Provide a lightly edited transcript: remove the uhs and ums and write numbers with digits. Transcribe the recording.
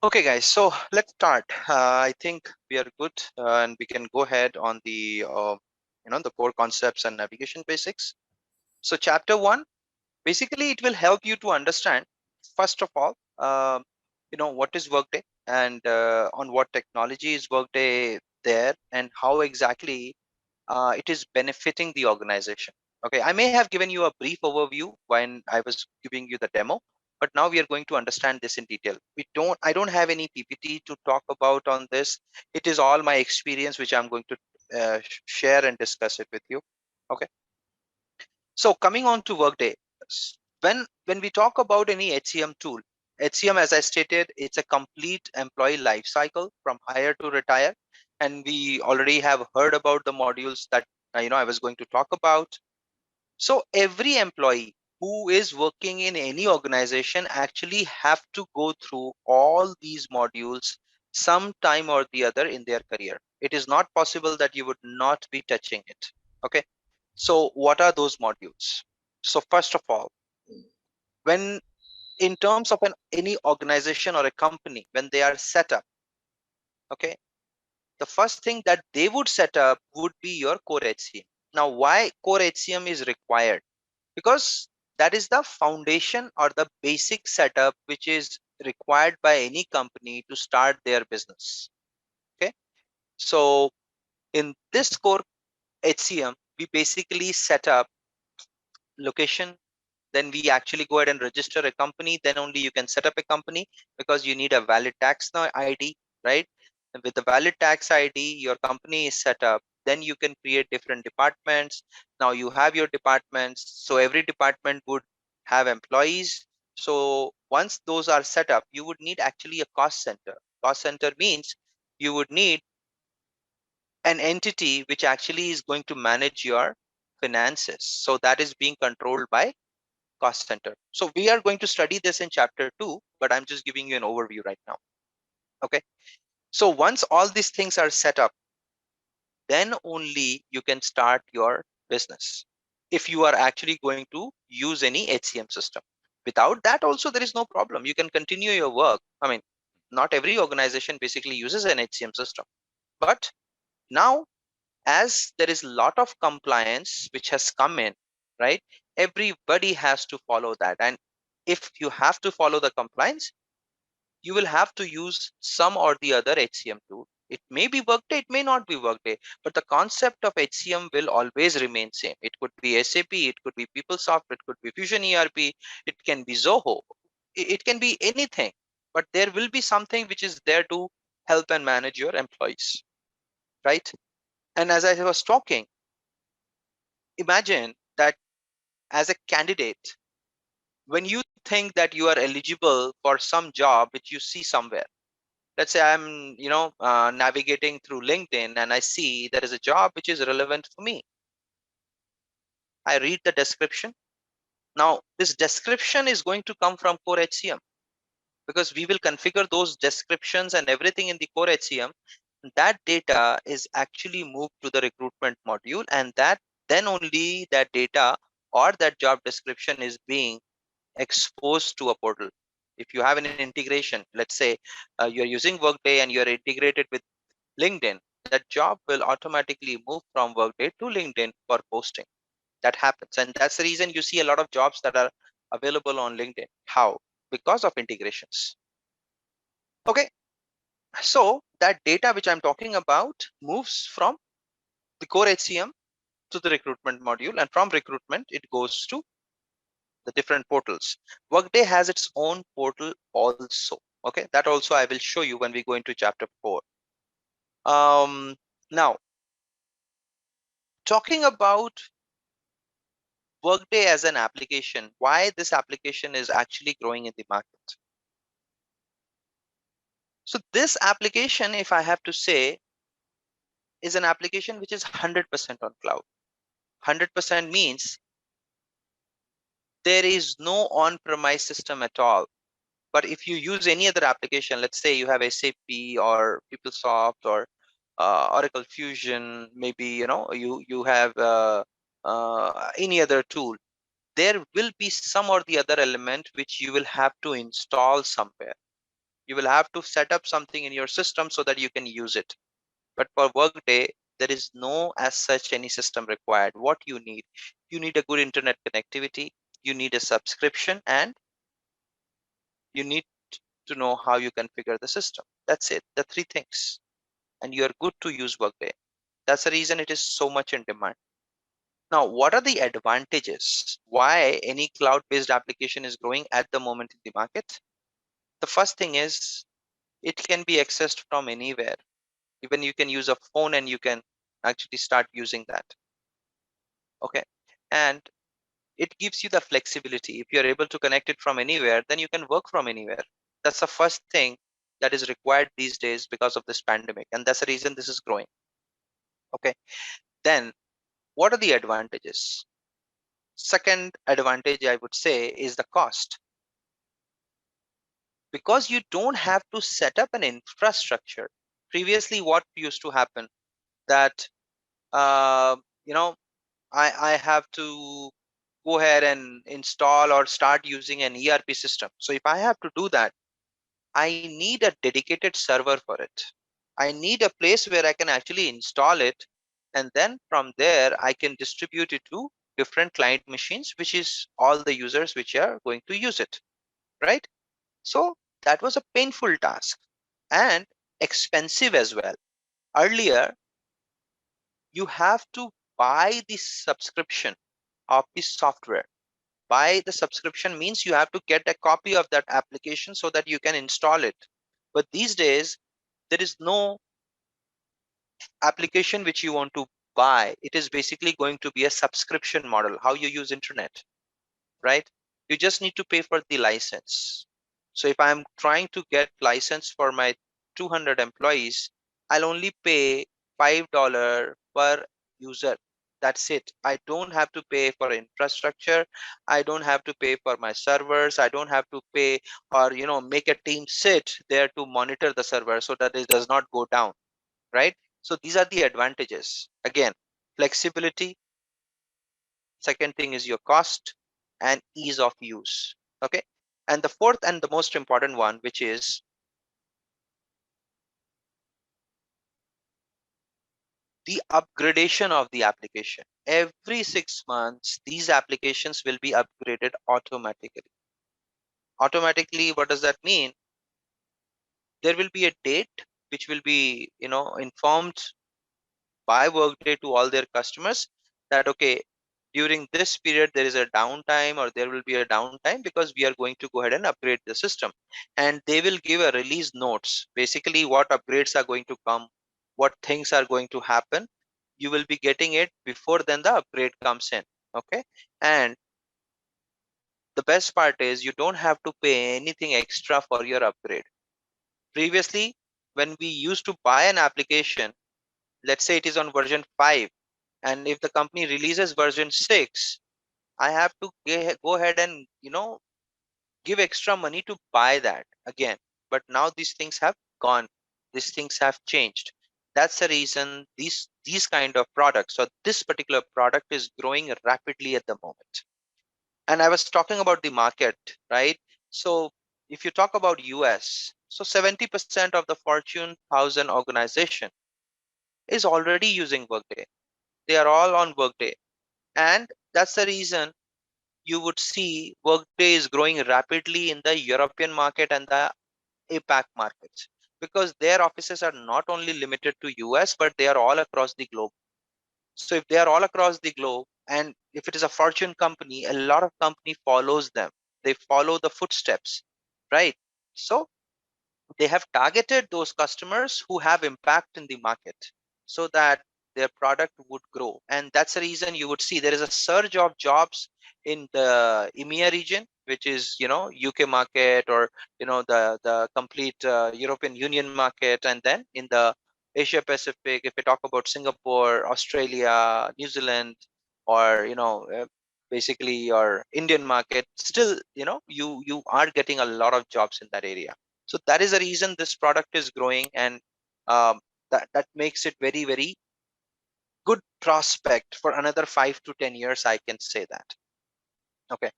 Okay, guys, so let's start. I think we are good, and we can go ahead on the the core concepts and navigation basics. So, chapter one, basically, it will help you to understand first of all, what is Workday and on what technology is Workday there, and how exactly it is benefiting the organization. Okay, I may have given you a brief overview when I was giving you the demo, but now we are going to understand this in detail. I don't have any PPT to talk about on this. It is all my experience, which I'm going to share and discuss it with you. Okay, so coming on to Workday, when we talk about any HCM tool, HCM, as I stated, it's a complete employee life cycle from hire to retire, and we already have heard about the modules that I was going to talk about. So every employee who is working in any organization actually have to go through all these modules sometime or the other in their career. It is not possible that you would not be touching it. Okay, so what are those modules? So first of all, when in terms of any organization or a company, when they are set up, okay, the first thing that they would set up would be your core HCM. Now, why core HCM is required? Because that is the foundation or the basic setup which is required by any company to start their business. Okay, so in this core HCM, we basically set up location. Then we actually go ahead and register a company. Then only you can set up a company, because you need a valid tax ID, right? And with the valid tax ID, your company is set up. Then you can create different departments. Now you have your departments. So every department would have employees. So once those are set up, you would need actually a cost center. Cost center means you would need an entity which actually is going to manage your finances. So that is being controlled by cost center. So we are going to study this in chapter 2, but I'm just giving you an overview right now. Okay. So once all these things are set up, then only you can start your business. If you are actually going to use any HCM system. Without that also, there is no problem. You can continue your work. I mean, not every organization basically uses an HCM system. But now, as there is a lot of compliance which has come in, right? Everybody has to follow that. And if you have to follow the compliance, you will have to use some or the other HCM tool. It may be Workday, it may not be Workday, but the concept of HCM will always remain same. It could be SAP, it could be PeopleSoft, it could be Fusion ERP, it can be Zoho, it can be anything. But there will be something which is there to help and manage your employees, right? And as I was talking, imagine that as a candidate, when you think that you are eligible for some job which you see somewhere, let's say I'm navigating through LinkedIn and I see there is a job which is relevant for me. I read the description. Now this description is going to come from core HCM, because we will configure those descriptions and everything in the core HCM. That data is actually moved to the recruitment module, and that then only that data or that job description is being exposed to a portal. If you have an integration, let's say you're using Workday and you're integrated with LinkedIn, that job will automatically move from Workday to LinkedIn for posting. That happens. And that's the reason you see a lot of jobs that are available on LinkedIn. How? Because of integrations. Okay. So that data which I'm talking about moves from the core HCM to the recruitment module, and from recruitment, it goes to the different portals. Workday has its own portal also. Okay. That also I will show you when we go into chapter 4. Now, talking about Workday as an application, why this application is actually growing in the market. So this application, if I have to say, is an application which is 100% on cloud. 100% means there is no on-premise system at all. But if you use any other application, let's say you have SAP or PeopleSoft or Oracle Fusion, maybe you have any other tool, there will be some or the other element which you will have to install somewhere. You will have to set up something in your system so that you can use it. But for Workday, there is no as such any system required. What you need a good internet connectivity, you need a subscription, and you need to know how you configure the system. That's it, the three things. And you are good to use Workday. That's the reason it is so much in demand. Now, what are the advantages? Why any cloud-based application is growing at the moment in the market? The first thing is it can be accessed from anywhere. Even you can use a phone and you can actually start using that. Okay. And it gives you the flexibility. If you're able to connect it from anywhere, then you can work from anywhere. That's the first thing that is required these days because of this pandemic. And that's the reason this is growing. Okay. Then what are the advantages? Second advantage I would say is the cost. Because you don't have to set up an infrastructure. Previously, what used to happen that uh, you know I have to go ahead and install or start using an ERP system. So if I have to do that, I need a dedicated server for it. I need a place where I can actually install it, and then from there I can distribute it to different client machines, which is all the users which are going to use it, right? So that was a painful task and expensive as well. Earlier, you have to buy the subscription of the software. Buy the subscription means you have to get a copy of that application so that you can install it. But these days, there is no application which you want to buy. It is basically going to be a subscription model, how you use internet, right? You just need to pay for the license. So if I'm trying to get license for my 200 employees, I'll only pay $5 per user. That's it. I don't have to pay for infrastructure. I don't have to pay for my servers. I don't have to pay or make a team sit there to monitor the server so that it does not go down, right? So these are the advantages. Again, flexibility. Second thing is your cost and ease of use. Okay. And the fourth and the most important one, which is the upgradation of the application. Every 6 months, these applications will be upgraded automatically. Automatically, what does that mean? There will be a date which will be, informed by Workday to all their customers that okay, during this period there is a downtime or there will be a downtime because we are going to go ahead and upgrade the system, and they will give a release notes, basically what upgrades are going to come, what things are going to happen. You will be getting it before then the upgrade comes in. Okay. And the best part is you don't have to pay anything extra for your upgrade. Previously, when we used to buy an application, let's say it is on version 5, and if the company releases version 6, I have to go ahead and give extra money to buy that again. But now these things have gone, these things have changed. That's the reason these kind of products or this particular product is growing rapidly at the moment. And I was talking about the market, right? So if you talk about US, so 70% of the Fortune 1000 organization is already using Workday. They are all on Workday. And that's the reason you would see Workday is growing rapidly in the European market and the APAC markets, because their offices are not only limited to US, but they are all across the globe. So if they are all across the globe, and if it is a Fortune company, a lot of company follows them. They follow the footsteps, right? So they have targeted those customers who have impact in the market so that their product would grow. And that's the reason you would see there is a surge of jobs in the EMEA region, which is UK market, or the complete European Union market. And then in the Asia Pacific, if we talk about Singapore, Australia, New Zealand, or basically your Indian market, still you are getting a lot of jobs in that area. So that is the reason this product is growing, and that makes it very, very good prospect for another 5 to 10 years. I can say that. Okay.